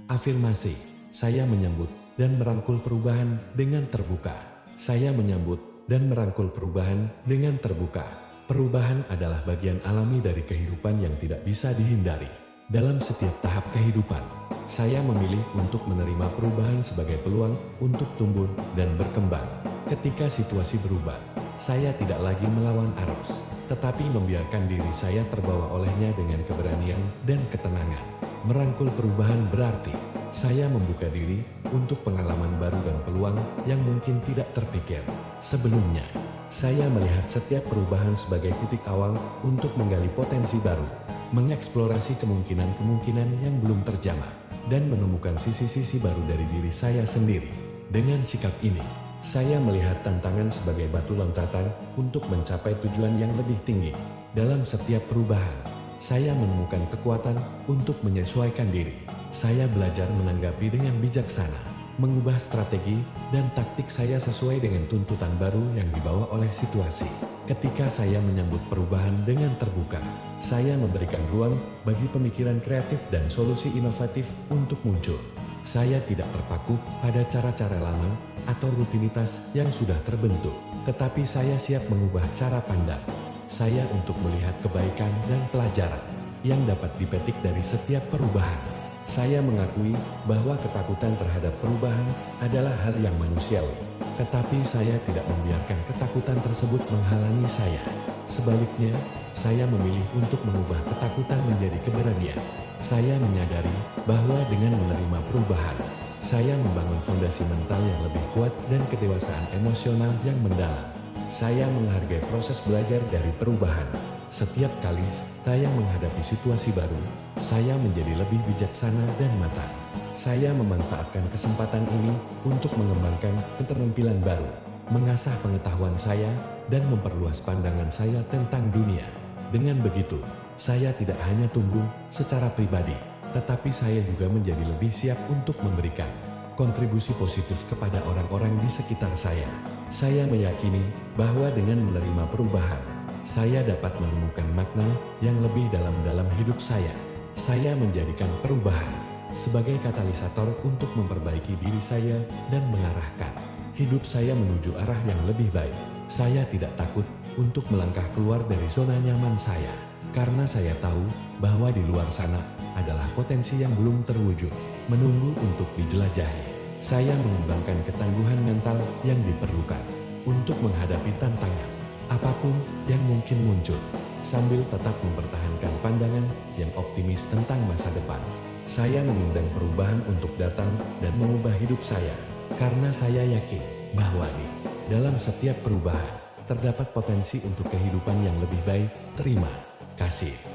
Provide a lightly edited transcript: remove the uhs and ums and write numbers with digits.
Afirmasi, saya menyambut dan merangkul perubahan dengan terbuka. Saya menyambut dan merangkul perubahan dengan terbuka. Perubahan adalah bagian alami dari kehidupan yang tidak bisa dihindari. Dalam setiap tahap kehidupan, saya memilih untuk menerima perubahan sebagai peluang untuk tumbuh dan berkembang. Ketika situasi berubah, saya tidak lagi melawan arus, tetapi membiarkan diri saya terbawa olehnya dengan keberanian dan ketenangan. Merangkul perubahan berarti saya membuka diri untuk pengalaman baru dan peluang yang mungkin tidak terpikir sebelumnya. Saya melihat setiap perubahan sebagai titik awal untuk menggali potensi baru, mengeksplorasi kemungkinan-kemungkinan yang belum terjamah, dan menemukan sisi-sisi baru dari diri saya sendiri. Dengan sikap ini, saya melihat tantangan sebagai batu loncatan untuk mencapai tujuan yang lebih tinggi. Dalam setiap perubahan, saya menemukan kekuatan untuk menyesuaikan diri. Saya belajar menanggapi dengan bijaksana, mengubah strategi dan taktik saya sesuai dengan tuntutan baru yang dibawa oleh situasi. Ketika saya menyambut perubahan dengan terbuka, saya memberikan ruang bagi pemikiran kreatif dan solusi inovatif untuk muncul. Saya tidak terpaku pada cara-cara lama atau rutinitas yang sudah terbentuk, tetapi saya siap mengubah cara pandang saya untuk melihat kebaikan dan pelajaran yang dapat dipetik dari setiap perubahan. Saya mengakui bahwa ketakutan terhadap perubahan adalah hal yang manusiawi, tetapi saya tidak membiarkan ketakutan tersebut menghalangi saya. Sebaliknya, saya memilih untuk mengubah ketakutan menjadi keberanian. Saya menyadari bahwa dengan menerima perubahan, saya membangun fondasi mental yang lebih kuat dan kedewasaan emosional yang mendalam. Saya menghargai proses belajar dari perubahan. Setiap kali saya menghadapi situasi baru, saya menjadi lebih bijaksana dan matang. Saya memanfaatkan kesempatan ini untuk mengembangkan keterampilan baru, mengasah pengetahuan saya, dan memperluas pandangan saya tentang dunia. Dengan begitu, saya tidak hanya tumbuh secara pribadi, tetapi saya juga menjadi lebih siap untuk memberikan kontribusi positif kepada orang-orang di sekitar saya. Saya meyakini bahwa dengan menerima perubahan, saya dapat menemukan makna yang lebih dalam hidup saya. Saya menjadikan perubahan sebagai katalisator untuk memperbaiki diri saya dan mengarahkan hidup saya menuju arah yang lebih baik. Saya tidak takut untuk melangkah keluar dari zona nyaman saya, karena saya tahu bahwa di luar sana adalah potensi yang belum terwujud, menunggu untuk dijelajahi. Saya mengembangkan ketangguhan mental yang diperlukan untuk menghadapi tantangan apapun yang mungkin muncul, sambil tetap mempertahankan pandangan yang optimis tentang masa depan. Saya mengundang perubahan untuk datang dan mengubah hidup saya, karena saya yakin bahwa di dalam setiap perubahan terdapat potensi untuk kehidupan yang lebih baik. Terima kasih.